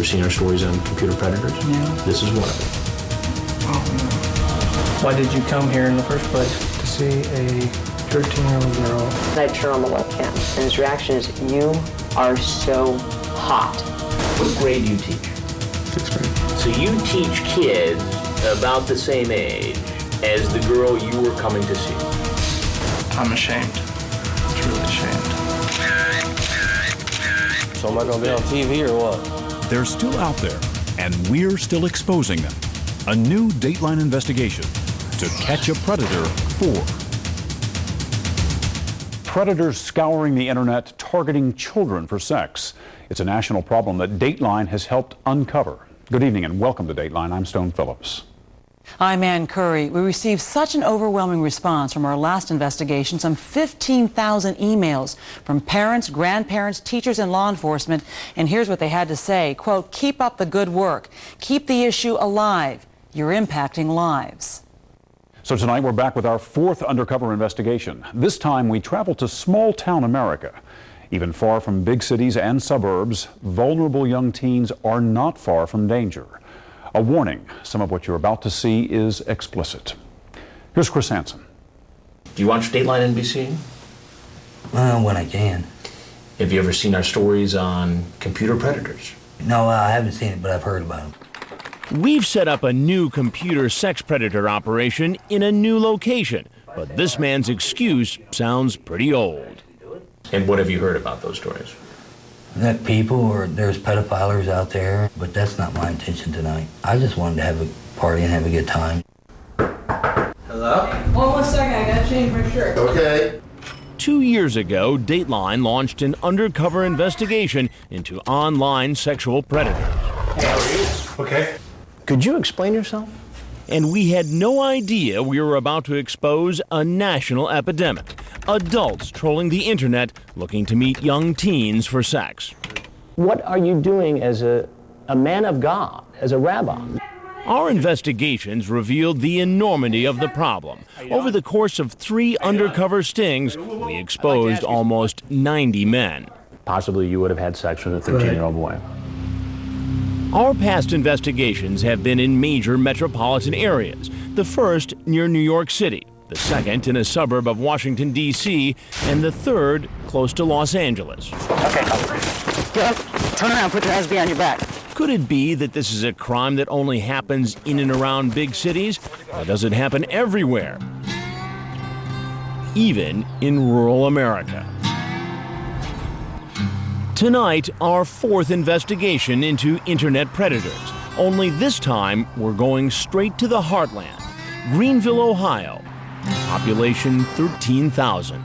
ever seen our stories on computer predators? Yeah. This is one of them. Why did you come here in the first place? To see a 13-year-old girl. I turn on the webcam, and his reaction is, "You are so hot." What grade do you teach? 6th grade. So you teach kids about the same age as the girl you were coming to see. I'm ashamed. It's really ashamed. So am I going to be on TV or what? They're still out there, and we're still exposing them. A new Dateline investigation to catch a predator 4. Predators scouring the internet, targeting children for sex. It's a national problem that Dateline has helped uncover. Good evening and welcome to Dateline. I'm Stone Phillips. I'm Ann Curry. We received such an overwhelming response from our last investigation, some 15,000 emails from parents, grandparents, teachers, and law enforcement. And here's what they had to say, quote, "Keep up the good work. Keep the issue alive. You're impacting lives." So tonight we're back with our 4th undercover investigation. This time we travel to small town America. Even far from big cities and suburbs, vulnerable young teens are not far from danger. A warning, some of what you're about to see is explicit. Here's Chris Hansen. Do you watch Dateline NBC? When I can. Have you ever seen our stories on computer predators? No, I haven't seen it, but I've heard about them. We've set up a new computer sex predator operation in a new location, but this man's excuse sounds pretty old. And what have you heard about those stories? That there's pedophilers out there, but that's not my intention tonight. I just wanted to have a party and have a good time. Hello? One second, I gotta change my shirt. Okay. 2 years ago, Dateline launched an undercover investigation into online sexual predators. Hey, how are you? Okay. Could you explain yourself? And we had no idea we were about to expose a national epidemic. Adults trolling the internet looking to meet young teens for sex. What are you doing as a man of God, as a rabbi? Our investigations revealed the enormity of the problem. Over the course of 3 undercover stings, we exposed almost 90 men. Possibly you would have had sex with a 13-year-old boy. Our past investigations have been in major metropolitan areas. The first near New York City, the second in a suburb of Washington, D.C., and the third close to Los Angeles. Okay, get up, turn around, put your hands behind your back. Could it be that this is a crime that only happens in and around big cities? Or does it happen everywhere? Even in rural America. Tonight, our 4th investigation into internet predators. Only this time, we're going straight to the heartland. Greenville, Ohio. Population 13,000.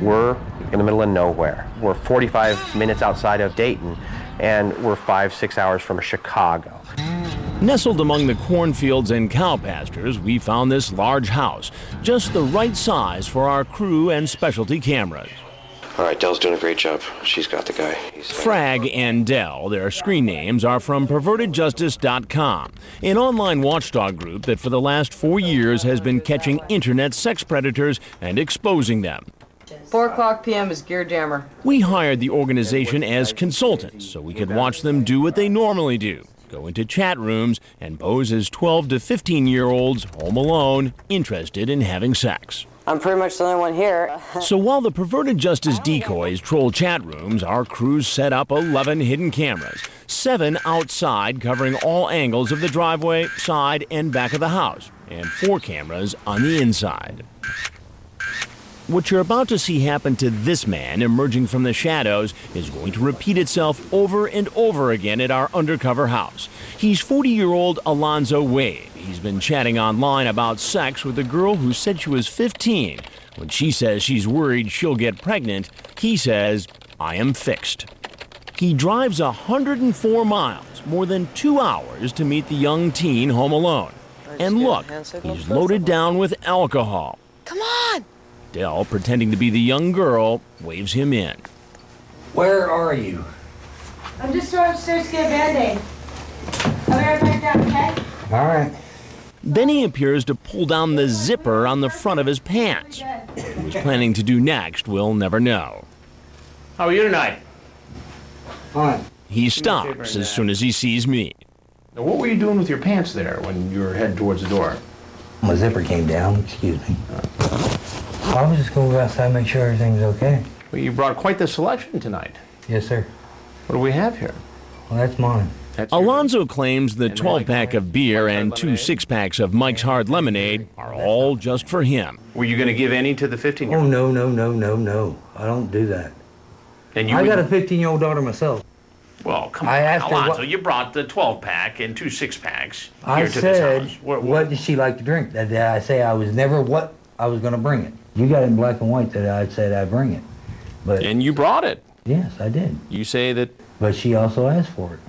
We're in the middle of nowhere. We're 45 minutes outside of Dayton, and we're 5-6 hours from Chicago. Nestled among the cornfields and cow pastures, we found this large house, just the right size for our crew and specialty cameras. All right, Dell's doing a great job. She's got the guy. Frag and Dell, their screen names, are from pervertedjustice.com, an online watchdog group that for the last 4 years has been catching internet sex predators and exposing them. 4:00 p.m. is Gear Jammer. We hired the organization as consultants so we could watch them do what they normally do, go into chat rooms and pose as 12 to 15-year-olds home alone, interested in having sex. I'm pretty much the only one here. So while the perverted justice decoys troll chat rooms, our crews set up 11 hidden cameras, 7 outside covering all angles of the driveway, side, and back of the house, and 4 cameras on the inside. What you're about to see happen to this man emerging from the shadows is going to repeat itself over and over again at our undercover house. He's 40-year-old Alonzo Wade. He's been chatting online about sex with a girl who said she was 15. When she says she's worried she'll get pregnant, he says, "I am fixed." He drives 104 miles, more than 2 hours, to meet the young teen home alone. And look, he's loaded down with alcohol. Come on! Dell, pretending to be the young girl, waves him in. Where are you? I'm just going upstairs to get a Band-Aid. I'll be right back down, okay? All right. Then he appears to pull down the zipper on the front of his pants. What he was planning to do next, we'll never know. How are you tonight? Fine. He stops as soon as he sees me. Now, what were you doing with your pants there when you were heading towards the door? My zipper came down, excuse me. I was just going to go outside and make sure everything's okay. Well, you brought quite the selection tonight. Yes, sir. What do we have here? Well, that's mine. Alonzo claims the 12-pack of beer and 2 6-packs of Mike's Hard Lemonade are all just for him. Were you going to give any to the 15-year-old? Oh, no. I don't do that. And I got a 15-year-old daughter myself. Well, come I on, asked her Alonzo, what- you brought the 12-pack and 2 6-packs I here to said, this house. what does she like to drink? That I say I was never what I was going to bring it. You got it in black and white that I said I'd bring it. But And you brought it. yes, I did. You say that... But she also asked for it.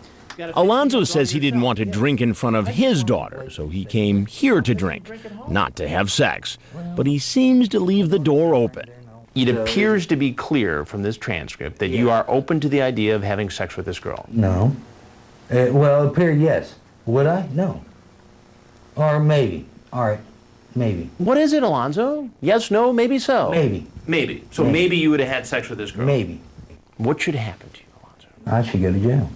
Alonzo says he didn't want to drink in front of his daughter, so he came here to drink, not to have sex. But he seems to leave the door open. It appears to be clear from this transcript that you are open to the idea of having sex with this girl. No. Well, it appeared yes. Would I? No. Or maybe. All right. Maybe. What is it, Alonzo? Yes, no, maybe so? Maybe. Maybe. So maybe you would have had sex with this girl? Maybe. What should happen to you, Alonzo? I should go to jail.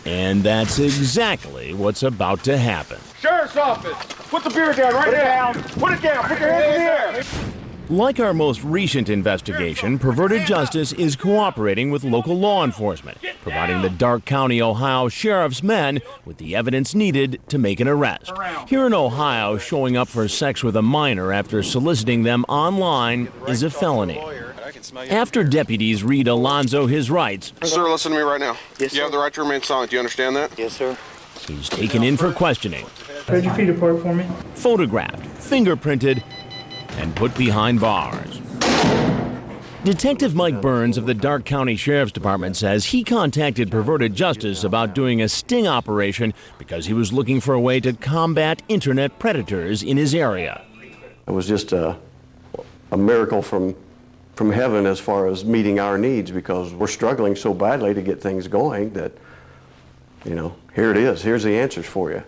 And that's exactly what's about to happen. Sheriff's office! Put the beer down right now! Put it down! Put your hands in the air! Like our most recent investigation, Perverted Justice is cooperating with local law enforcement, providing the Darke County, Ohio Sheriff's men with the evidence needed to make an arrest. Here in Ohio, showing up for sex with a minor after soliciting them online is a felony. After deputies read Alonzo his rights, Sir, listen to me right now. Yes, you have sir. the right to remain silent. Do you understand that? Yes, sir. he's taken in for questioning, Could your feet apart for me? photographed, fingerprinted, and put behind bars. Detective Mike Burns of the Darke County Sheriff's Department says he contacted Perverted Justice about doing a sting operation because he was looking for a way to combat internet predators in his area. It was just a miracle from heaven as far as meeting our needs, because we're struggling so badly to get things going that, you know, here it is. Here's the answers for you.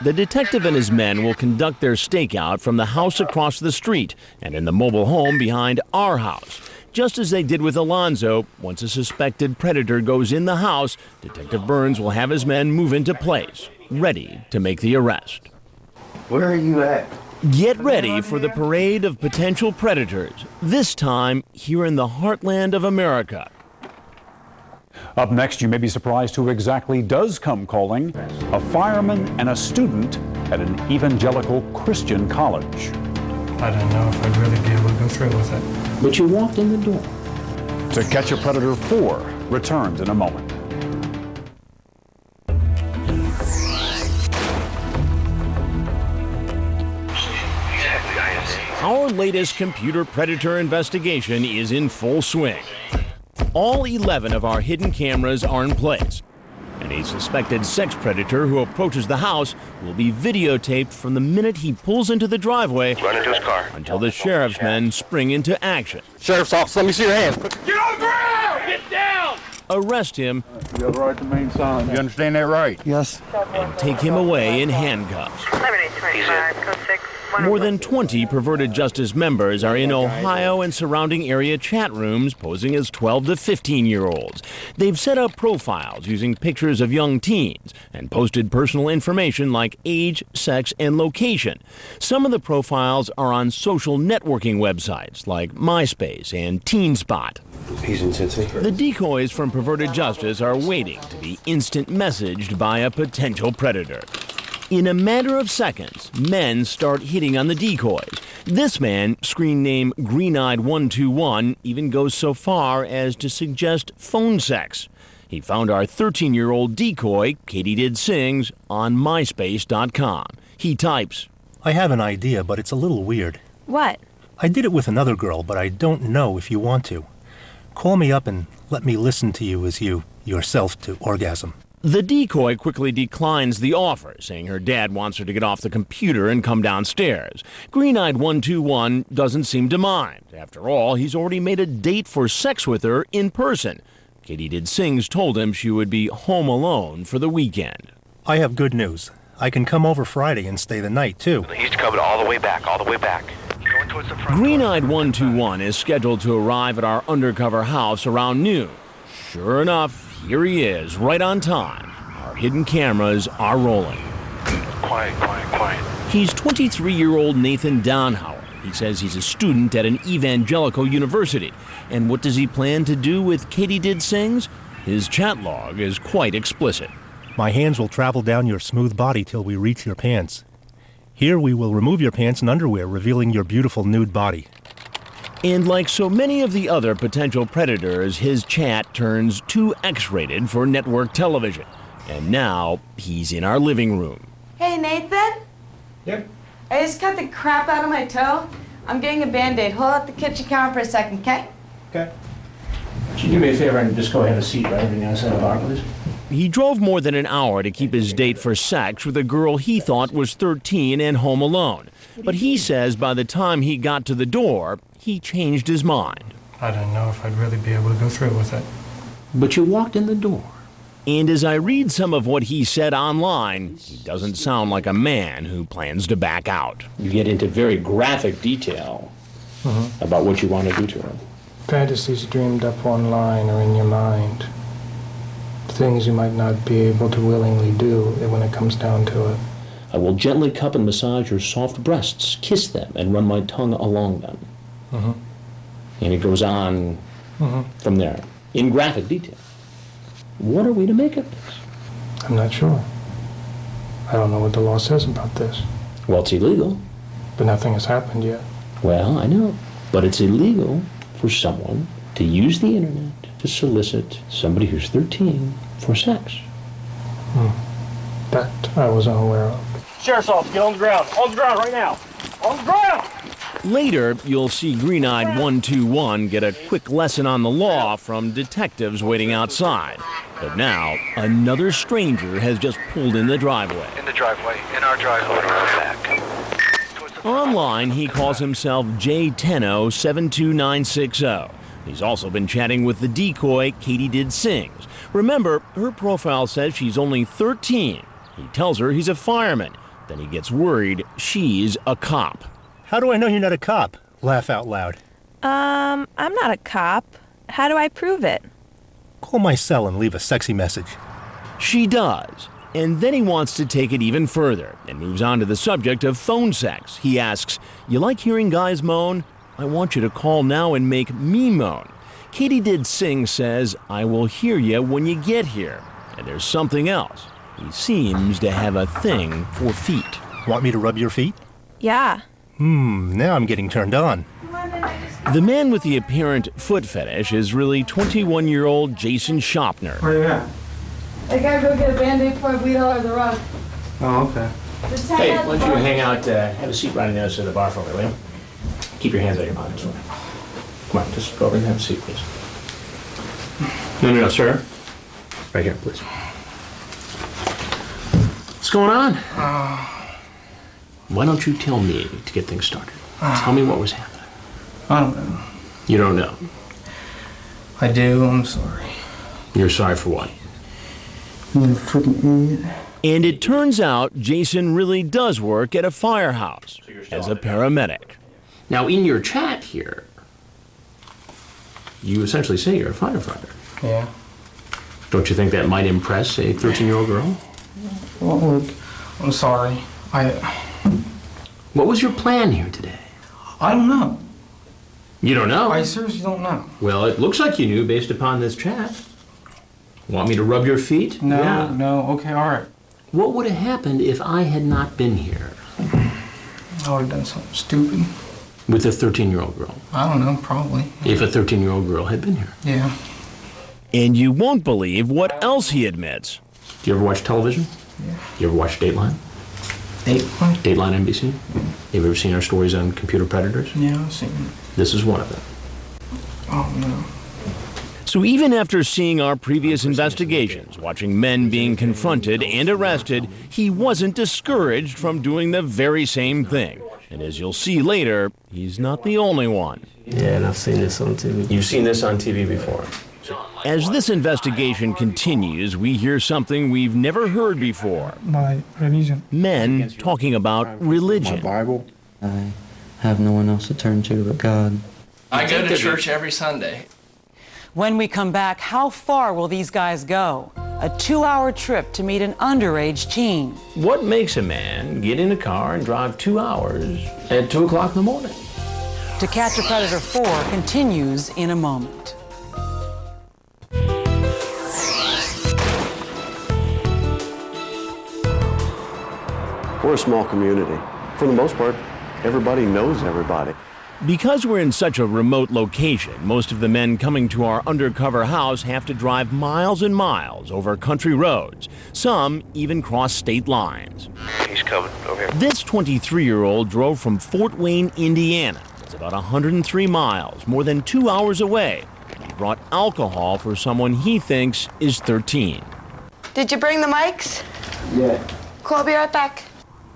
The detective and his men will conduct their stakeout from the house across the street and in the mobile home behind our house. Just as they did with Alonzo, once a suspected predator goes in the house, Detective Burns will have his men move into place, ready to make the arrest. Where are you at? Get ready for the parade of potential predators, this time here in the heartland of America. Up next, you may be surprised who exactly does come calling: a fireman and a student at an evangelical Christian college. I don't know if I'd really be able to go through with it. But you walked in the door. To Catch a Predator 4 returns in a moment. Our latest computer predator investigation is in full swing. All 11 of our hidden cameras are in place, and a suspected sex predator who approaches the house will be videotaped from the minute he pulls into the driveway Run into his car. until the sheriff's men spring into action. Sheriff's office, let me see your hands. Get on the ground! Get down! Arrest him You have the right to remain silent. You understand that right? Yes. and take him away in handcuffs. More than 20 Perverted Justice members are in Ohio and surrounding area chat rooms posing as 12 to 15-year-olds. They've set up profiles using pictures of young teens and posted personal information like age, sex, and location. Some of the profiles are on social networking websites like MySpace and TeenSpot. He's in Cincy. The decoys from Perverted Justice are waiting to be instant messaged by a potential predator. In a matter of seconds, men start hitting on the decoys. This man, screen name Green-Eyed 121, even goes so far as to suggest phone sex. He found our 13-year-old decoy, Katie Did Sings, on MySpace.com. He types, I have an idea, but it's a little weird. What? I did it with another girl, but I don't know if you want to. Call me up and let me listen to you as you yourself to orgasm. The decoy quickly declines the offer, saying her dad wants her to get off the computer and come downstairs. Green-Eyed 121 doesn't seem to mind. After all, he's already made a date for sex with her in person. Katie Did Sings told him she would be home alone for the weekend. I have good news. I can come over Friday and stay the night, too. He's covered all the way back, all the way back. Going towards the front. Green-Eyed 121 is scheduled to arrive at our undercover house around noon. Sure enough, here he is, right on time. Our hidden cameras are rolling. Quiet, quiet, quiet. He's 23-year-old Nathan Downhauer. He says he's a student at an evangelical university. And what does he plan to do with Katie Did Sings? His chat log is quite explicit. My hands will travel down your smooth body till we reach your pants. Here we will remove your pants and underwear, revealing your beautiful nude body. And like so many of the other potential predators, his chat turns too X-rated for network television. And now he's in our living room. Hey, Nathan? Yep. I just cut the crap out of my toe. I'm getting a Band-Aid. Hold up the kitchen counter for a second, okay? Okay. Would you do me a favor and just go have a seat right over the outside of the bar, please? He drove more than an hour to keep his date for sex with a girl he thought was 13 and home alone. But he says by the time he got to the door, he changed his mind. I don't know if I'd really be able to go through with it. But you walked in the door. And as I read some of what he said online, he doesn't sound like a man who plans to back out. You get into very graphic detail about what you want to do to her. Fantasies dreamed up online or in your mind. Things you might not be able to willingly do when it comes down to it. I will gently cup and massage your soft breasts, kiss them, and run my tongue along them. And it goes on from there, in graphic detail. What are we to make of this? I'm not sure. I don't know what the law says about this. Well, it's illegal. But nothing has happened yet. Well, I know. But it's illegal for someone to use the internet to solicit somebody who's 13 for sex. That I was unaware of. Sheriff's office, get on the ground. On the ground right now. On the ground! Later, you'll see Green-Eyed 121 get a quick lesson on the law from detectives waiting outside. But now, another stranger has just pulled in the driveway. In the driveway, in our driveway, back. Online, he calls himself J10072960. He's also been chatting with the decoy Katie Did Sings. Remember, her profile says she's only 13. He tells her he's a fireman. Then he gets worried she's a cop. How do I know you're not a cop? Laugh out loud. I'm not a cop. How do I prove it? Call my cell and leave a sexy message. She does. And then he wants to take it even further and moves on to the subject of phone sex. He asks, "You like hearing guys moan? I want you to call now and make me moan." Katie Did Sing says, "I will hear you when you get here." And there's something else. He seems to have a thing for feet. Want me to rub your feet? Yeah. Now I'm getting turned on. The man with the apparent foot fetish is really 21-year-old Jason Shopner. Where you at? I gotta go get a Band-Aid before I bleed all over the rug. Oh, okay. Hey, why don't you hang out, have a seat right on the other side of the bar for me, will you? Keep your hands out of your pockets for me. Come on, just go over and have a seat, please. No, sir. Right here, please. What's going on? Why don't you tell me to get things started? Tell me what was happening. I don't know. You don't know? I do, I'm sorry. You're sorry for what? You freaking idiot. And it turns out Jason really does work at a firehouse as a paramedic. Now, in your chat here, you essentially say you're a firefighter. Yeah. Don't you think that might impress a 13-year-old girl? Well, look, I'm sorry. What was your plan here today? I don't know. You don't know? I seriously don't know. Well, it looks like you knew based upon this chat. Want me to rub your feet? No, no, okay, all right. What would have happened if I had not been here? I would have done something stupid. With a 13-year-old girl? I don't know, probably. If a 13-year-old girl had been here? Yeah. And you won't believe what else he admits. Do you ever watch television? Yeah. You ever watch Dateline? Dateline? Dateline NBC? Have you ever seen our stories on computer predators? Yeah, I've seen it. This is one of them. Oh, no. So even after seeing our previous investigations, watching men being confronted and arrested, he wasn't discouraged from doing the very same thing. And as you'll see later, he's not the only one. Yeah, and I've seen this on TV. You've seen this on TV before. As this investigation continues, we hear something we've never heard before. My religion. Men talking about religion. My Bible. I have no one else to turn to but God. I go to church every Sunday. When we come back, how far will these guys go? A 2-hour trip to meet an underage teen. What makes a man get in a car and drive 2 hours at 2 o'clock in the morning? To Catch a Predator 4 continues in a moment. We're a small community. For the most part, everybody knows everybody. Because we're in such a remote location, most of the men coming to our undercover house have to drive miles and miles over country roads. Some even cross state lines. He's coming over here. This 23-year-old drove from Fort Wayne, Indiana. It's about 103 miles, more than 2 hours away. He brought alcohol for someone he thinks is 13. Did you bring the mics? Yeah. Cool, I'll be right back.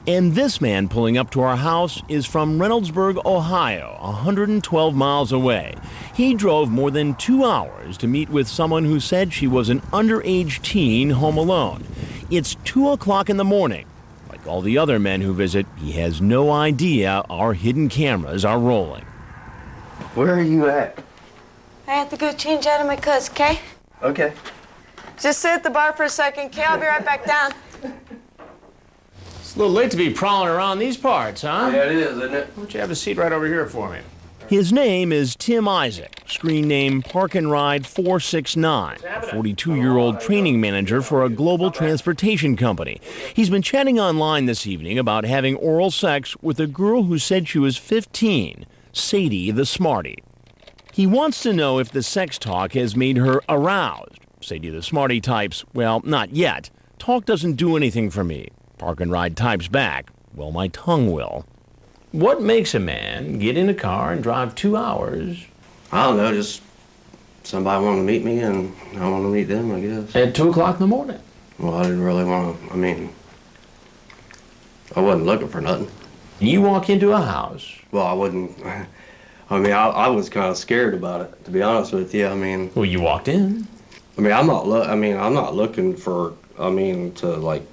And this man pulling up to our house is from Reynoldsburg, Ohio, 112 miles away. He drove more than 2 hours to meet with someone who said she was an underage teen home alone. It's 2 o'clock in the morning. Like all the other men who visit, he has no idea our hidden cameras are rolling. Where are you at? I have to go change out of my clothes, okay? Okay. Just sit at the bar for a second, okay? I'll be right back down. It's a little late to be prowling around these parts, huh? Yeah, it is, isn't it? Why don't you have a seat right over here for me? His name is Tim Isaac, screen name Park and Ride 469, a 42-year-old training manager for a global transportation company. He's been chatting online this evening about having oral sex with a girl who said she was 15, Sadie the Smarty. He wants to know if the sex talk has made her aroused. Sadie the Smarty types, well, not yet. Talk doesn't do anything for me. Park and Ride types back, well, my tongue will. What makes a man get in a car and drive 2 hours? I don't know, just somebody wanted to meet me and I want to meet them, I guess. At 2 o'clock in the morning? Well, I didn't really want to, I wasn't looking for nothing. You walk into a house. Well, I wouldn't, I was kind of scared about it, to be honest with you. Well, you walked in. I'm not looking for, to like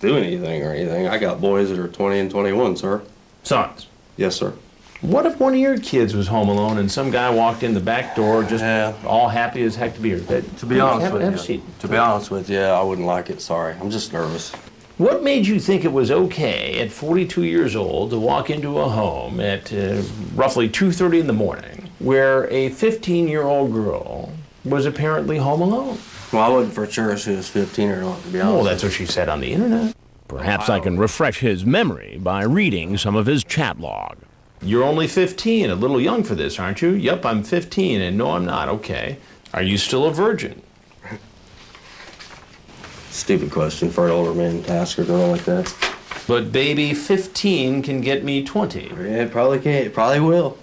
do anything or anything. I got boys that are 20 and 21, sir. Sons? Yes, sir. What if one of your kids was home alone and some guy walked in the back door just all happy as heck to be here? To be honest with you, I wouldn't like it, sorry. I'm just nervous. What made you think it was okay at 42 years old to walk into a home at roughly 2:30 in the morning where a 15-year-old girl was apparently home alone? Well, I wasn't for sure if she was 15 or not, to be honest. Well, that's what she said on the internet. Perhaps I can refresh his memory by reading some of his chat log. You're only 15, a little young for this, aren't you? Yep, I'm 15, and no, I'm not. Okay. Are you still a virgin? Stupid question for an older man to ask a girl like that. But baby, 15 can get me 20. Yeah, it probably can. It probably will.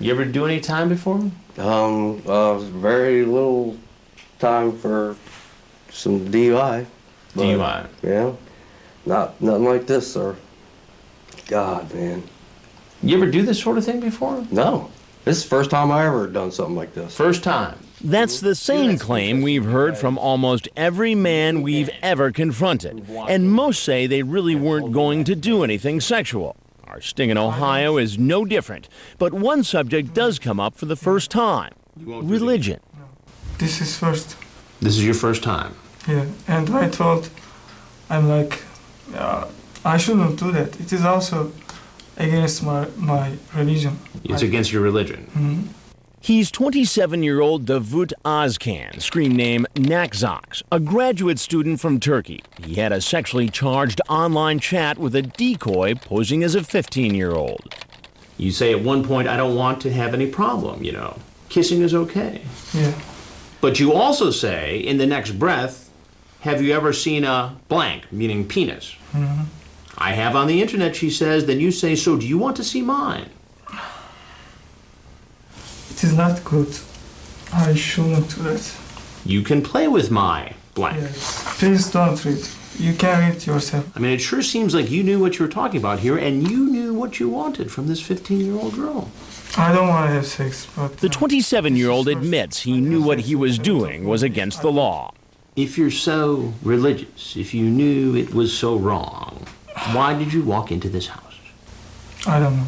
You ever do any time before? Very little time for some DUI. DUI? Yeah. Nothing like this, sir. God, man. You ever do this sort of thing before? No. This is the first time I ever done something like this. First time? That's the same claim we've heard from almost every man we've ever confronted. And most say they really weren't going to do anything sexual. Our sting in Ohio is no different. But one subject does come up for the first time. Religion. This is first. This is your first time? Yeah, and I thought, I shouldn't do that. It is also against my religion. It's against your religion? Mm-hmm. He's 27-year-old Davut Azkan, screen name Nakzox, a graduate student from Turkey. He had a sexually charged online chat with a decoy posing as a 15-year-old. You say at one point, I don't want to have any problem, Kissing is okay. Yeah. But you also say, in the next breath, have you ever seen a blank, meaning penis? Mm-hmm. I have on the internet, she says. Then you say, so do you want to see mine? It is not good. I shouldn't do that. You can play with my blank. Yes. Please don't read. You can read yourself. It sure seems like you knew what you were talking about here, and you knew what you wanted from this 15-year-old girl. I don't want to have sex, but... The 27-year-old admits he knew what he was doing was against the law. If you're so religious, if you knew it was so wrong, why did you walk into this house? I don't know.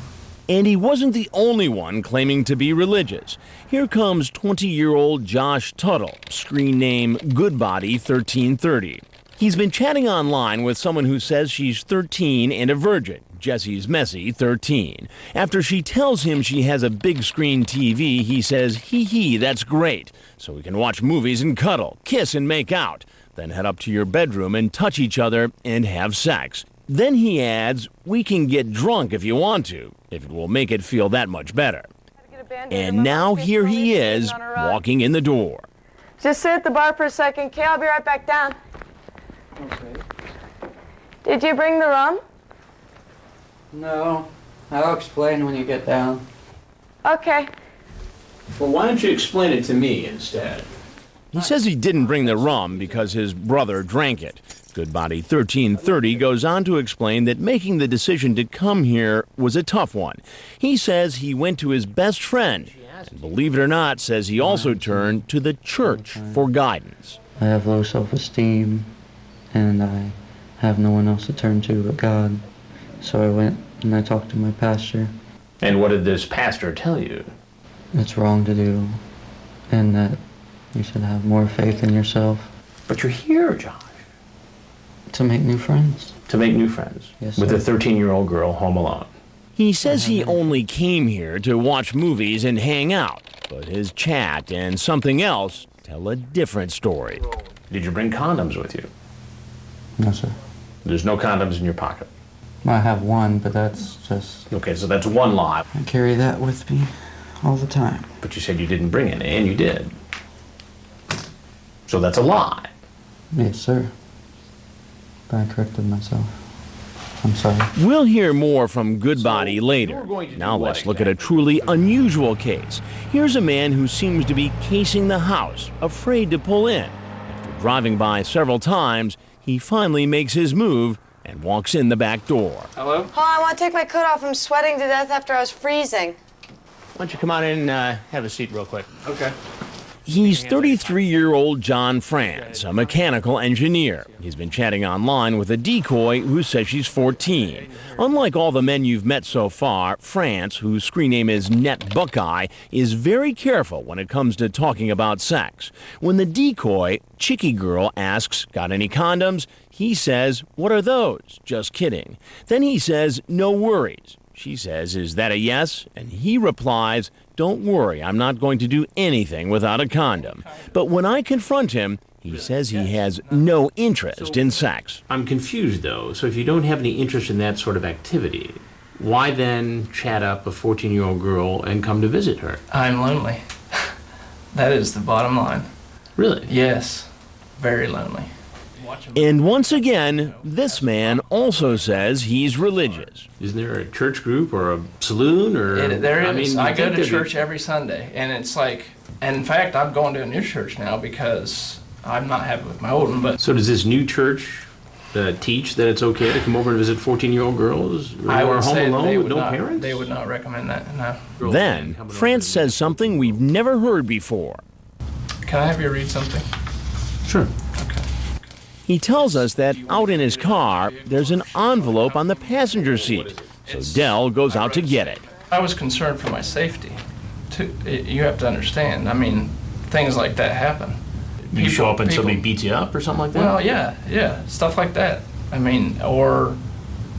And he wasn't the only one claiming to be religious. Here comes 20-year-old Josh Tuttle, screen name Goodbody1330. He's been chatting online with someone who says she's 13 and a virgin, Jessie's Messy 13. After she tells him she has a big screen TV, he says, hee, that's great. So we can watch movies and cuddle, kiss and make out. Then head up to your bedroom and touch each other and have sex. Then he adds, we can get drunk if you want to, if it will make it feel that much better. And now here he is, walking in the door. Just sit at the bar for a second, Kay. I'll be right back down. Okay. Did you bring the rum? No. I'll explain when you get down. Okay. Well, why don't you explain it to me instead? He says he didn't bring the rum because his brother drank it. Goodbody1330 goes on to explain that making the decision to come here was a tough one. He says he went to his best friend, and believe it or not, says he also turned to the church for guidance. I have low self-esteem, and I have no one else to turn to but God. So I went and I talked to my pastor. And what did this pastor tell you? It's wrong to do, and that you should have more faith in yourself. But you're here, Josh. To make new friends. To make new friends? Yes, with sir. a 13-year-old girl home alone. He says he only came here to watch movies and hang out, but his chat and something else tell a different story. Did you bring condoms with you? No, sir. There's no condoms in your pocket? I have one, but that's just... Okay, so that's one lot. I carry that with me all the time. But you said you didn't bring any, and you did. So that's a lie. Yes, sir. But I corrected myself. I'm sorry. We'll hear more from Goodbody later. Now let's look at a truly unusual case. Here's a man who seems to be casing the house, afraid to pull in. After driving by several times, he finally makes his move and walks in the back door. Hello? Oh, I want to take my coat off. I'm sweating to death after I was freezing. Why don't you come on in and have a seat real quick? Okay. He's 33-year-old John France, a mechanical engineer. He's been chatting online with a decoy who says she's 14. Unlike all the men you've met so far, France, whose screen name is Net Buckeye, is very careful when it comes to talking about sex. When the decoy, Chicky Girl, asks, got any condoms? He says, what are those? Just kidding. Then he says, no worries. She says, is that a yes? And he replies, don't worry, I'm not going to do anything without a condom. But when I confront him, he says he has no interest in sex. I'm confused, though. So if you don't have any interest in that sort of activity, why then chat up a 14-year-old girl and come to visit her? I'm lonely. That is the bottom line. Really? Yes. Very lonely. And once again, this man also says he's religious. Isn't there a church group or a saloon or? There is. I go to there'd church every Sunday, and it's like, and in fact, I'm going to a new church now because I'm not happy with my old one. But so does this new church teach that it's okay to come over and visit 14-year-old girls who are home alone with no parents? They would not recommend that. No. Then France says something we've never heard before. Can I have you read something? Sure. He tells us that out in his car, there's an envelope on the passenger seat. So Dell goes out to get it. I was concerned for my safety. You have to understand. I mean, things like that happen. You show up and somebody beats you up or something like that? Well, yeah, stuff like that. I mean, or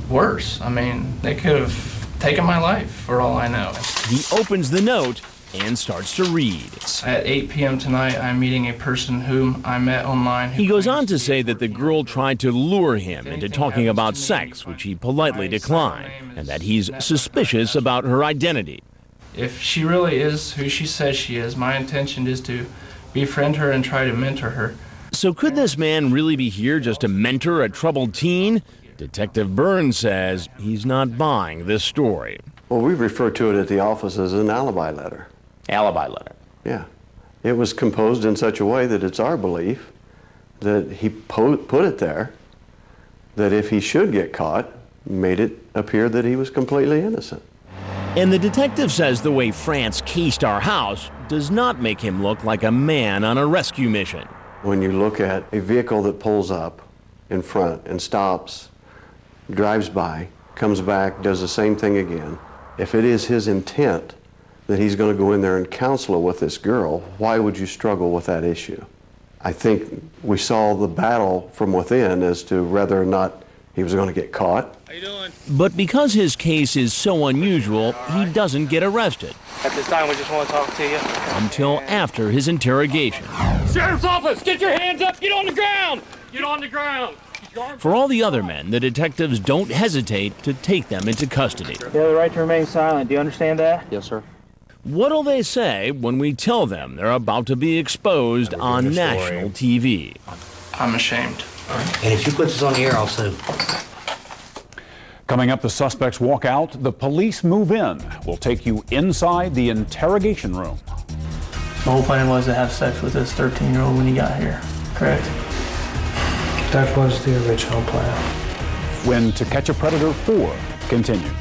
worse. I mean, they could have taken my life for all I know. He opens the note and starts to read. At 8 p.m. tonight, I'm meeting a person whom I met online. He goes on to say that the girl tried to lure him into talking about sex, which he politely declined, and that he's suspicious about her identity. If she really is who she says she is, my intention is to befriend her and try to mentor her. So could this man really be here just to mentor a troubled teen? Detective Burns says he's not buying this story. Well, we refer to it at the office as an alibi letter. Alibi letter? Yeah. It was composed in such a way that it's our belief that he put it there, that if he should get caught, made it appear that he was completely innocent. And the detective says the way France cased our house does not make him look like a man on a rescue mission. When you look at a vehicle that pulls up in front and stops, drives by, comes back, does the same thing again, If it is his intent that he's going to go in there and counsel with this girl, why would you struggle with that issue? I think we saw the battle from within as to whether or not he was going to get caught. But because his case is so unusual, he doesn't get arrested At this time, we just want to talk to you. until after his interrogation. Sheriff's office, get your hands up, get on the ground! Get on the ground! For all the other men, the detectives don't hesitate to take them into custody. You have the right to remain silent. Do you understand that? Yes, sir. What'll they say when we tell them they're about to be exposed on national TV? I'm ashamed. And if you put this on the air, I'll sue. Coming up, the suspects walk out, the police move in. We'll take you inside the interrogation room. The whole plan was to have sex with this 13-year-old when he got here, correct? That was the original plan. When To Catch a Predator 4 continues.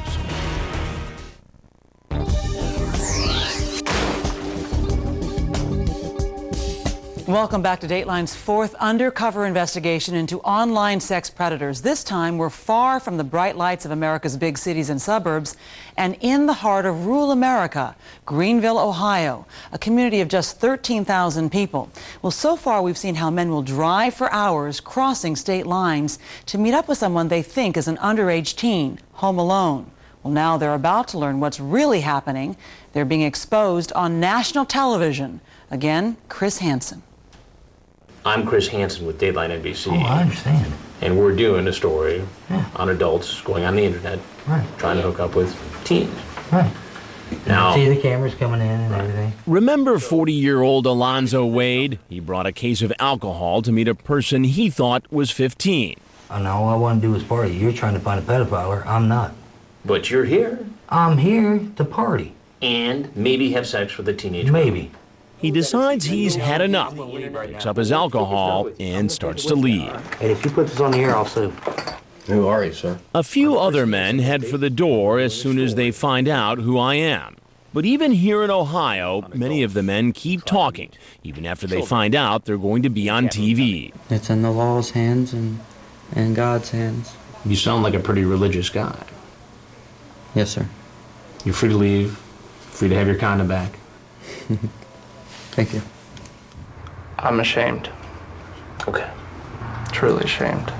Welcome back to Dateline's fourth undercover investigation into online sex predators. This time, we're far from the bright lights of America's big cities and suburbs and in the heart of rural America, Greenville, Ohio, a community of just 13,000 people. Well, so far, we've seen how men will drive for hours crossing state lines to meet up with someone they think is an underage teen, home alone. Well, now they're about to learn what's really happening. They're being exposed on national television. Again, Chris Hansen. I'm Chris Hansen with Dateline NBC. Oh, I understand. And we're doing a story on adults going on the internet, trying to hook up with teens. Right. Now, See the cameras coming in and everything. Remember 40-year-old Alonzo Wade? He brought a case of alcohol to meet a person he thought was 15. And all I want to do is party. You're trying to find a pedophile. I'm not. But you're here. I'm here to party. And maybe have sex with a teenager. Maybe. He decides he's had enough, picks up his alcohol, and starts to leave. And if you put this on the air, I'll sue. Who are you, sir? A few other men head for the door as soon as they find out who I am. But even here in Ohio, many of the men keep talking, even after they find out they're going to be on TV. It's in the law's hands and God's hands. You sound like a pretty religious guy. Yes, sir. You're free to leave, free to have your condom back. Thank you. I'm ashamed. Okay. Truly ashamed.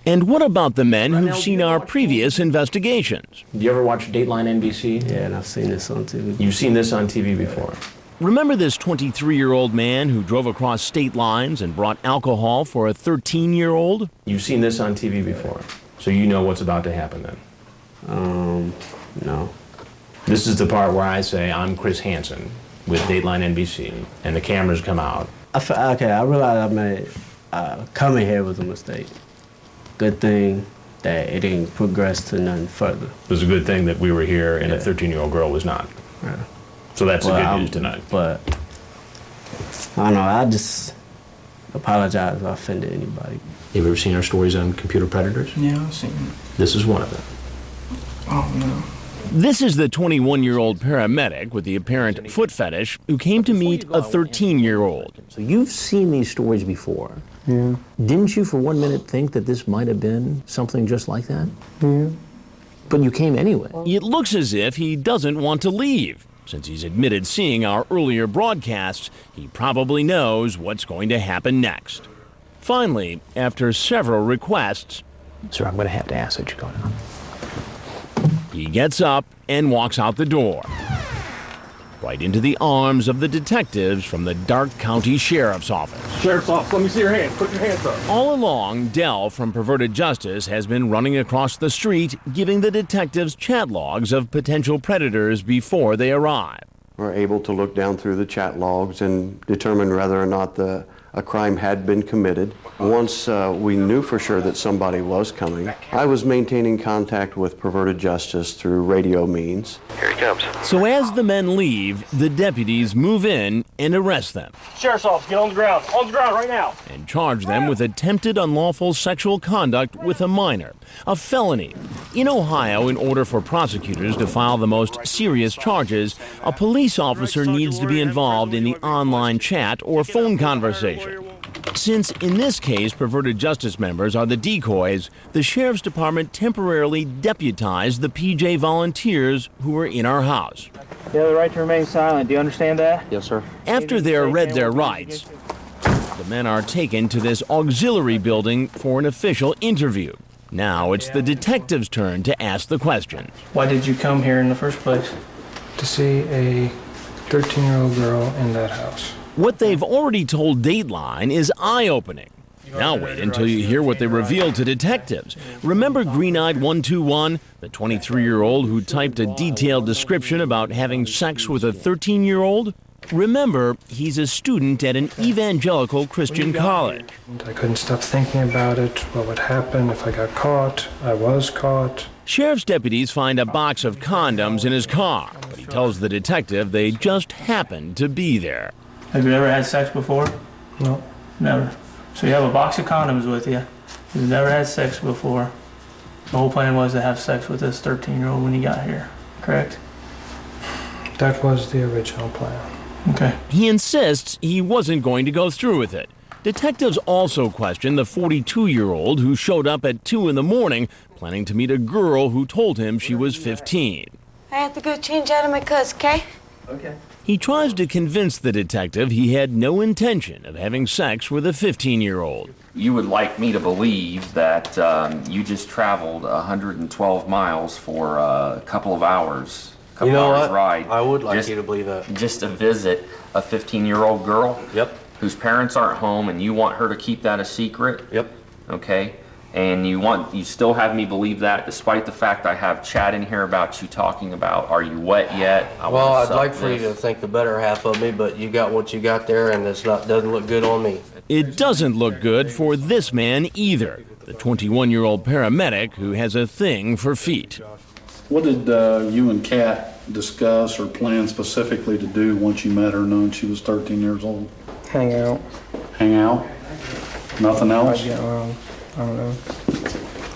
And what about the men who've seen our previous investigations? Do you ever watch Dateline NBC? Yeah, and I've seen this on TV. You've seen this on TV before. Remember this 23-year-old man who drove across state lines and brought alcohol for a 13-year-old? You've seen this on TV before, so you know what's about to happen then. No. This is the part where I say, I'm Chris Hansen with Dateline NBC, and the cameras come out. Okay, I realized I made coming here was a mistake. Good thing that it didn't progress to nothing further. It was a good thing that we were here and a 13-year-old girl was not. Yeah. So that's the good news tonight. But I don't know, I just apologize if I offended anybody. Have you ever seen our stories on computer predators? Yeah, I've seen it. This is one of them. Oh, no. This is the 21-year-old paramedic with the apparent foot fetish who came to meet a 13-year-old. So you've seen these stories before. Yeah. Didn't you for 1 minute think that this might have been something just like that? Yeah. But you came anyway. It looks as if he doesn't want to leave. Since he's admitted seeing our earlier broadcasts, he probably knows what's going to happen next. Finally, after several requests, Sir, I'm going to have to ask that you go now. he gets up and walks out the door, right into the arms of the detectives from the Dark County Sheriff's Office. Sheriff's office, let me see your hands. Put your hands up. All along, Dell from Perverted Justice has been running across the street, giving the detectives chat logs of potential predators before they arrive. We're able to look down through the chat logs and determine whether or not a crime had been committed. Once we knew for sure that somebody was coming, I was maintaining contact with Perverted Justice through radio means. Here he comes. So as the men leave, the deputies move in and arrest them Sheriff's office, get on the ground. On the ground right now. and charge them with attempted unlawful sexual conduct with a minor, a felony. In Ohio, in order for prosecutors to file the most serious charges, a police officer needs to be involved in the online chat or phone conversation. Since in this case perverted justice members are the decoys, the sheriff's department temporarily deputized the PJ volunteers who were in our house. You have the right to remain silent. Do you understand that? Yes, sir. After they're read their rights, the men are taken to this auxiliary building for an official interview. Now it's the detective's turn to ask the questions. Why did you come here in the first place? To see a 13-year-old girl in that house. What they've already told Dateline is eye-opening. Now wait until you hear what they revealed to detectives. Remember Green-Eyed 121, the 23-year-old who typed a detailed description about having sex with a 13-year-old? Remember, he's a student at an evangelical Christian college. I couldn't stop thinking about it. What would happen if I got caught? I was caught. Sheriff's deputies find a box of condoms in his car, but he tells the detective they just happened to be there. Have you ever had sex before? No. Never. So you have a box of condoms with you. You've never had sex before. The whole plan was to have sex with this 13-year-old when you got here, correct? That was the original plan. Okay. He insists he wasn't going to go through with it. Detectives also question the 42-year-old who showed up at 2 in the morning planning to meet a girl who told him she was 15. I have to go change out of my clothes, okay? Okay. He tries to convince the detective he had no intention of having sex with a 15-year-old. You would like me to believe that you just traveled 112 miles for a couple of hours. You know what? Ride. I would like you to believe that. Just to visit a 15-year-old girl? Yep. Whose parents aren't home, and you want her to keep that a secret? Yep. Okay. And you still have me believe that, despite the fact I have chat in here about you talking about, are you wet yet? Well, I'd like for you to think the better half of me, but you got what you got there, and doesn't look good on me. It doesn't look good for this man either, the 21-year-old paramedic who has a thing for feet. What did you and Kat discuss or plan specifically to do once you met her, knowing she was 13 years old? Hang out. Hang out? Nothing else? I'd get around. I don't know.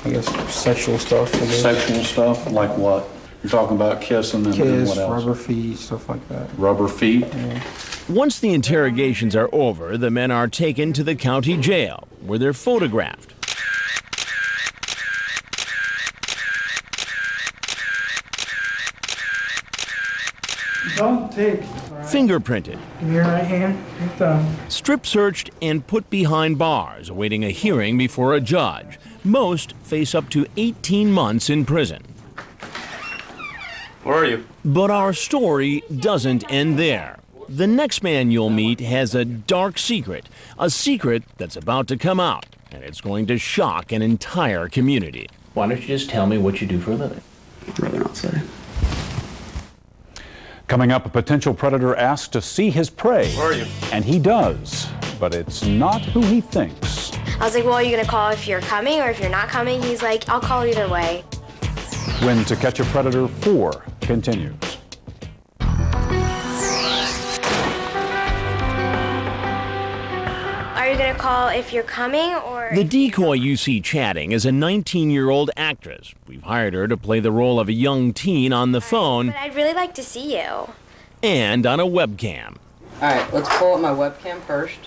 I guess sexual stuff. I guess. Sexual stuff? Like what? You're talking about kissing and Kiss, what else? rubber feet, stuff like that. Rubber feet? Yeah. Once the interrogations are over, the men are taken to the county jail, where they're photographed. Don't take. Fingerprinted, Give me your right hand, your thumb. strip searched, and put behind bars, awaiting a hearing before a judge. Most face up to 18 months in prison. Where are you? But our story doesn't end there. The next man you'll meet has a dark secret, a secret that's about to come out, and it's going to shock an entire community. Why don't you just tell me what you do for a living? I'd rather not say. Coming up, a potential predator asks to see his prey. Where are you? And he does, but it's not who he thinks. I was like, well, are you going to call if you're coming or if you're not coming? He's like, I'll call either way. When To Catch a Predator 4 continues. Are you going to call if you're coming or... The decoy you see chatting is a 19-year-old actress. We've hired her to play the role of a young teen on the phone But I'd really like to see you. and on a webcam. All right, let's pull up my webcam first.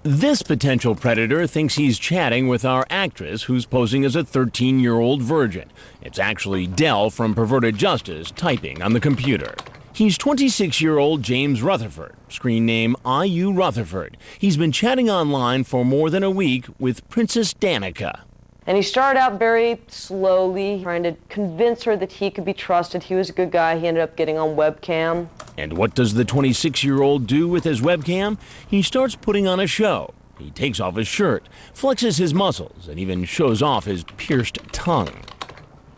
This potential predator thinks he's chatting with our actress who's posing as a 13-year-old virgin. It's actually Dell from Perverted Justice typing on the computer. He's 26-year-old James Rutherford, screen name I.U. Rutherford. He's been chatting online for more than a week with Princess Danica. And he started out very slowly, trying to convince her that he could be trusted. He was a good guy. He ended up getting on webcam. And what does the 26-year-old do with his webcam? He starts putting on a show. He takes off his shirt, flexes his muscles, and even shows off his pierced tongue.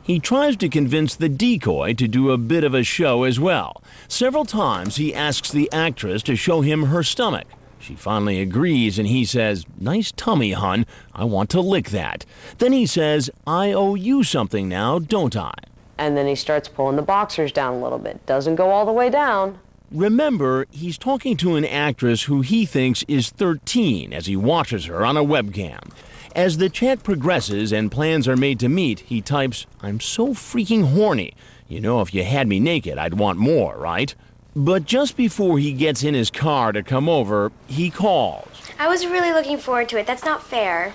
He tries to convince the decoy to do a bit of a show as well. Several times he asks the actress to show him her stomach. She finally agrees and he says, "Nice tummy, hun. I want to lick that." Then he says, "I owe you something now, don't I?" And then he starts pulling the boxers down a little bit. Doesn't go all the way down. Remember, he's talking to an actress who he thinks is 13 as he watches her on a webcam. As the chat progresses and plans are made to meet, he types, "I'm so freaking horny. You know, if you had me naked, I'd want more, right?" But just before he gets in his car to come over, he calls. I was really looking forward to it. That's not fair.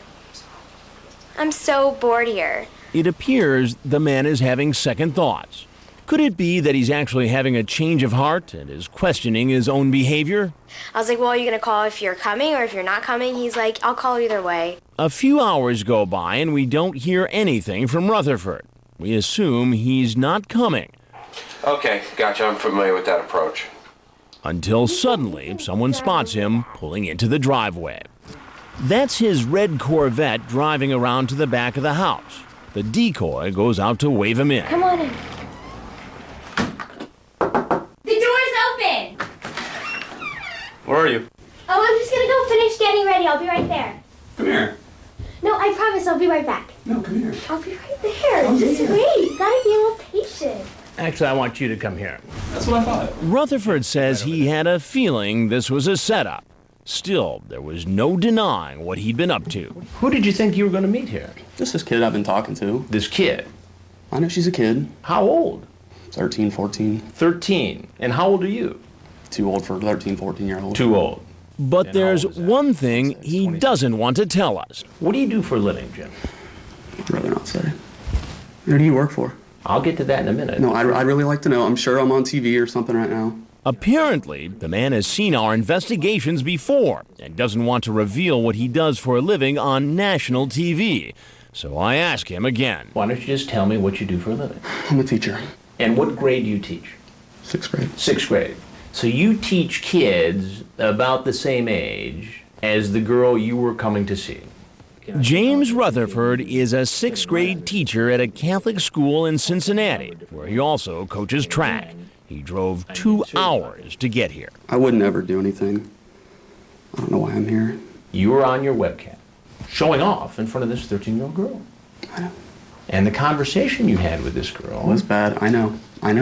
I'm so bored here. It appears the man is having second thoughts. Could it be that he's actually having a change of heart and is questioning his own behavior? I was like, well, are you going to call if you're coming or if you're not coming? He's like, I'll call either way. A few hours go by and we don't hear anything from Rutherford. We assume he's not coming. Okay, gotcha. I'm familiar with that approach. Until suddenly, someone spots him pulling into the driveway. That's his red Corvette driving around to the back of the house. The decoy goes out to wave him in. Come on in. The door's open! Where are you? Oh, I'm just gonna go finish getting ready. I'll be right there. Come here. No, I promise I'll be right back. No, come here. I'll be right there. Just wait. You gotta be a little patient. Actually, I want you to come here. That's what I thought. Rutherford says he had a feeling this was a setup. Still, there was no denying what he'd been up to. Who did you think you were going to meet here? Just this kid I've been talking to. This kid? I know she's a kid. How old? 13, 14. 13. And how old are you? Too old for 13, 14-year-old. Too old. But there's one thing he doesn't want to tell us. What do you do for a living, Jim? I'd rather not say. Who do you work for? I'll get to that in a minute. No, I'd really like to know. I'm sure I'm on TV or something right now. Apparently, the man has seen our investigations before and doesn't want to reveal what he does for a living on national TV. So I ask him again. Why don't you just tell me what you do for a living? I'm a teacher. And what grade do you teach? 6th grade. 6th grade. So you teach kids about the same age as the girl you were coming to see. James Rutherford is a 6th grade teacher at a Catholic school in Cincinnati, where he also coaches track. He drove 2 hours to get here. I would never do anything. I don't know why I'm here. You were on your webcam, showing off in front of this 13-year-old girl. I know. And the conversation you had with this girl was bad. I know. I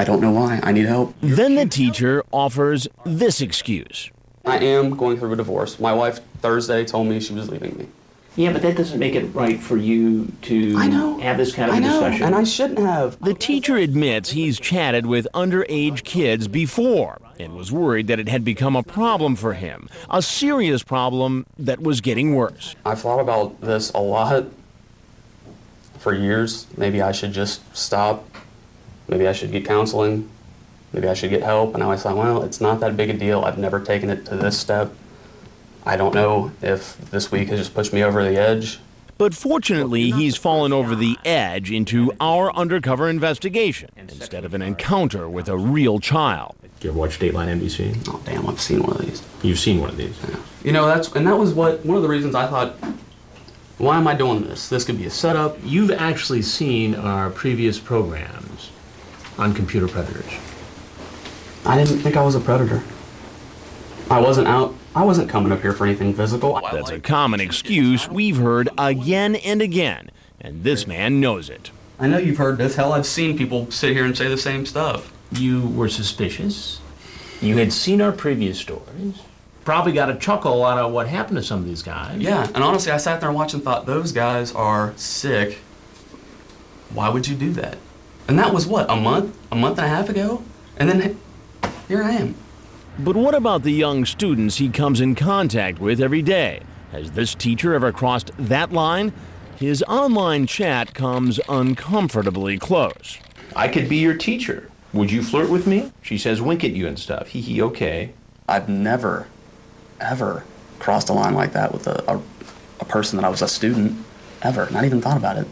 don't know why. I need help. Then the teacher offers this excuse. I am going through a divorce. My wife Thursday told me she was leaving me. Yeah, but that doesn't make it right for you to have this kind of discussion. And I shouldn't have. The teacher admits he's chatted with underage kids before and was worried that it had become a problem for him, a serious problem that was getting worse. I've thought about this a lot for years. Maybe I should just stop. Maybe I should get counseling. Maybe I should get help. And I always thought, well, it's not that big a deal. I've never taken it to this step. I don't know if this week has just pushed me over the edge. But fortunately, he's fallen over the edge into our undercover investigation instead of an encounter with a real child. Do you ever watch Dateline NBC? Oh, damn, I've seen one of these. You've seen one of these? Yeah. You know, that was one of the reasons I thought, why am I doing this? This could be a setup. You've actually seen our previous programs on computer predators. I didn't think I was a predator. I wasn't coming up here for anything physical. That's a common excuse we've heard again and again, and this man knows it. I know you've heard this. Hell, I've seen people sit here and say the same stuff. You were suspicious. You had seen our previous stories. Probably got a chuckle out of what happened to some of these guys. Yeah, and honestly, I sat there and watched and thought, those guys are sick. Why would you do that? And that was what, a month and a half ago? And then here I am. But what about the young students he comes in contact with every day? Has this teacher ever crossed that line? His online chat comes uncomfortably close. I could be your teacher. Would you flirt with me? She says wink at you and stuff. Hee hee, okay. I've never, ever crossed a line like that with a person that I was a student. Ever. Not even thought about it.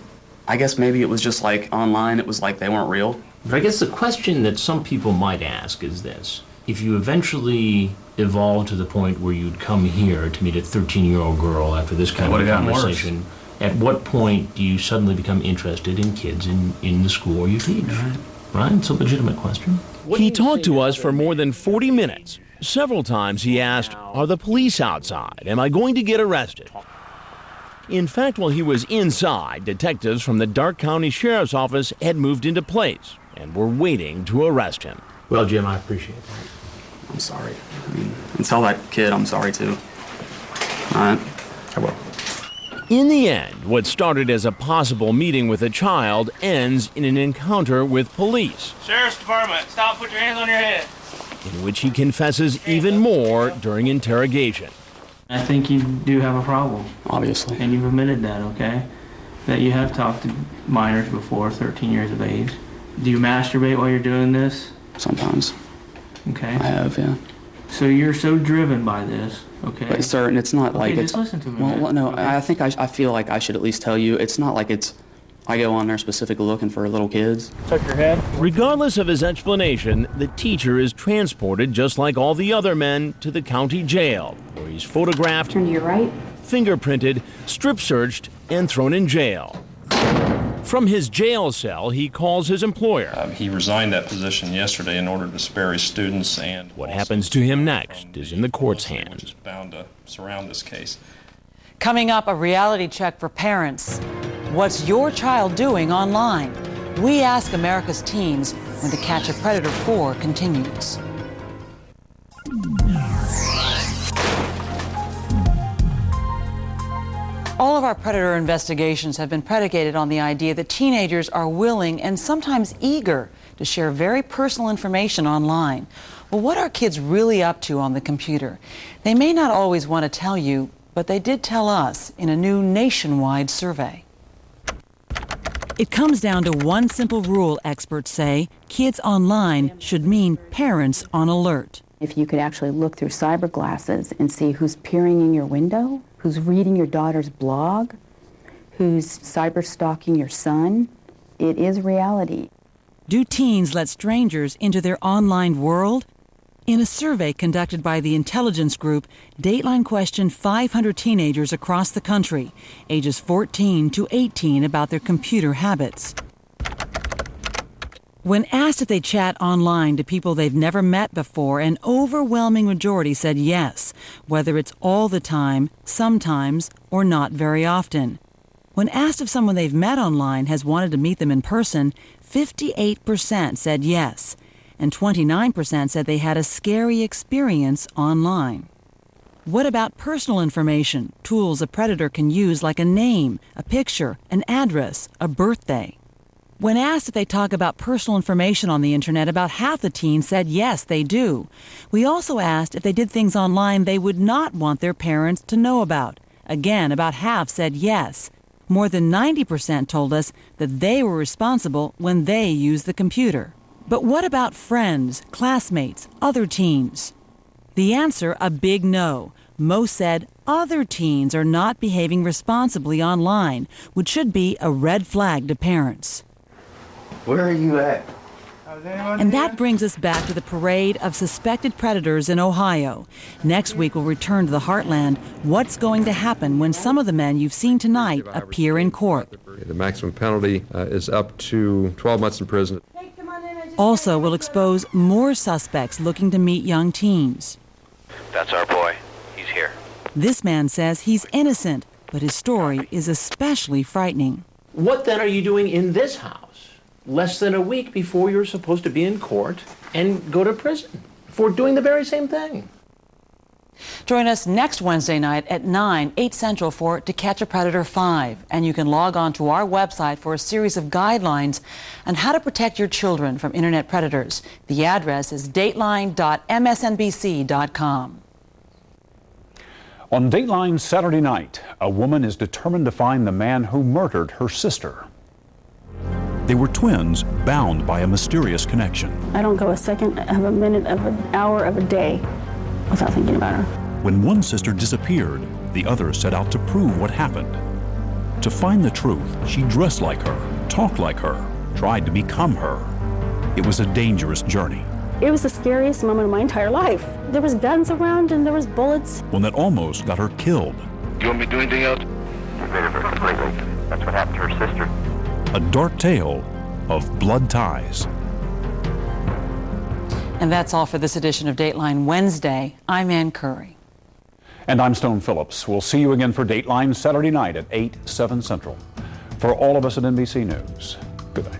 I guess maybe it was just like online, it was like they weren't real. But I guess the question that some people might ask is this. If you eventually evolved to the point where you'd come here to meet a 13-year-old girl after this kind of conversation, at what point do you suddenly become interested in kids in the school where you teach? Right? It's a legitimate question. He talked to us for more than 40 minutes. Several times he asked, are the police outside? Am I going to get arrested? In fact, while he was inside, detectives from the Darke County Sheriff's Office had moved into place and were waiting to arrest him. Well, Jim, I appreciate that. I'm sorry. I mean, and tell that kid I'm sorry too. All right? I will. In the end, what started as a possible meeting with a child ends in an encounter with police, Sheriff's Department, stop, put your hands on your head. in which he confesses even more during interrogation. I think you do have a problem. Obviously. And you've admitted that, okay? That you have talked to minors before, 13 years of age. Do you masturbate while you're doing this? Sometimes. Okay. I have, yeah. So you're so driven by this, okay? But sir, and it's not like okay, it's. just listen to me. Well, no, okay? I think I feel like I should at least tell you. It's not like it's. I go on there specifically looking for little kids. Tuck your head. Regardless of his explanation, the teacher is transported just like all the other men to the county jail, where he's photographed, Turn to your right. fingerprinted, strip searched, and thrown in jail. From his jail cell, he calls his employer. He resigned that position yesterday in order to spare his students, and what happens to him next is in the court's hands. Which is bound to surround this case. Coming up, a reality check for parents. What's your child doing online? We ask America's teens when To Catch a Predator 4 continues. All of our predator investigations have been predicated on the idea that teenagers are willing and sometimes eager to share very personal information online. Well, what are kids really up to on the computer? They may not always want to tell you, but they did tell us in a new nationwide survey. It comes down to one simple rule, experts say. Kids online should mean parents on alert. If you could actually look through cyber glasses and see who's peering in your window, who's reading your daughter's blog, who's cyber stalking your son, it is reality. Do teens let strangers into their online world? In a survey conducted by the intelligence group, Dateline questioned 500 teenagers across the country, ages 14 to 18, about their computer habits. When asked if they chat online to people they've never met before, an overwhelming majority said yes, whether it's all the time, sometimes, or not very often. When asked if someone they've met online has wanted to meet them in person, 58% said yes, and 29% said they had a scary experience online. What about personal information, tools a predator can use like a name, a picture, an address, a birthday? When asked if they talk about personal information on the internet, about half the teens said yes, they do. We also asked if they did things online they would not want their parents to know about. Again, about half said yes. More than 90% told us that they were responsible when they used the computer. But what about friends, classmates, other teens? The answer, a big no. Most said other teens are not behaving responsibly online, which should be a red flag to parents. Where are you at? And that brings us back to the parade of suspected predators in Ohio. Next week, we'll return to the heartland. What's going to happen when some of the men you've seen tonight appear in court? The maximum penalty is up to 12 months in prison. Also, we'll expose more suspects looking to meet young teens. That's our boy. He's here. This man says he's innocent, but his story is especially frightening. What then are you doing in this house less than a week before you're supposed to be in court and go to prison for doing the very same thing? Join us next Wednesday night at 9, 8 Central for To Catch a Predator 5. And you can log on to our website for a series of guidelines on how to protect your children from internet predators. The address is dateline.msnbc.com. On Dateline Saturday night, a woman is determined to find the man who murdered her sister. They were twins bound by a mysterious connection. I don't go a second of a minute of an hour of a day without thinking about her. When one sister disappeared, the other set out to prove what happened. To find the truth, she dressed like her, talked like her, tried to become her. It was a dangerous journey. It was the scariest moment of my entire life. There was guns around and there was bullets. One that almost got her killed. You want me to do anything else? Get rid of her completely. That's what happened to her sister. A dark tale of blood ties. And that's all for this edition of Dateline Wednesday. I'm Ann Curry. And I'm Stone Phillips. We'll see you again for Dateline Saturday night at 8, 7 Central. For all of us at NBC News, good night.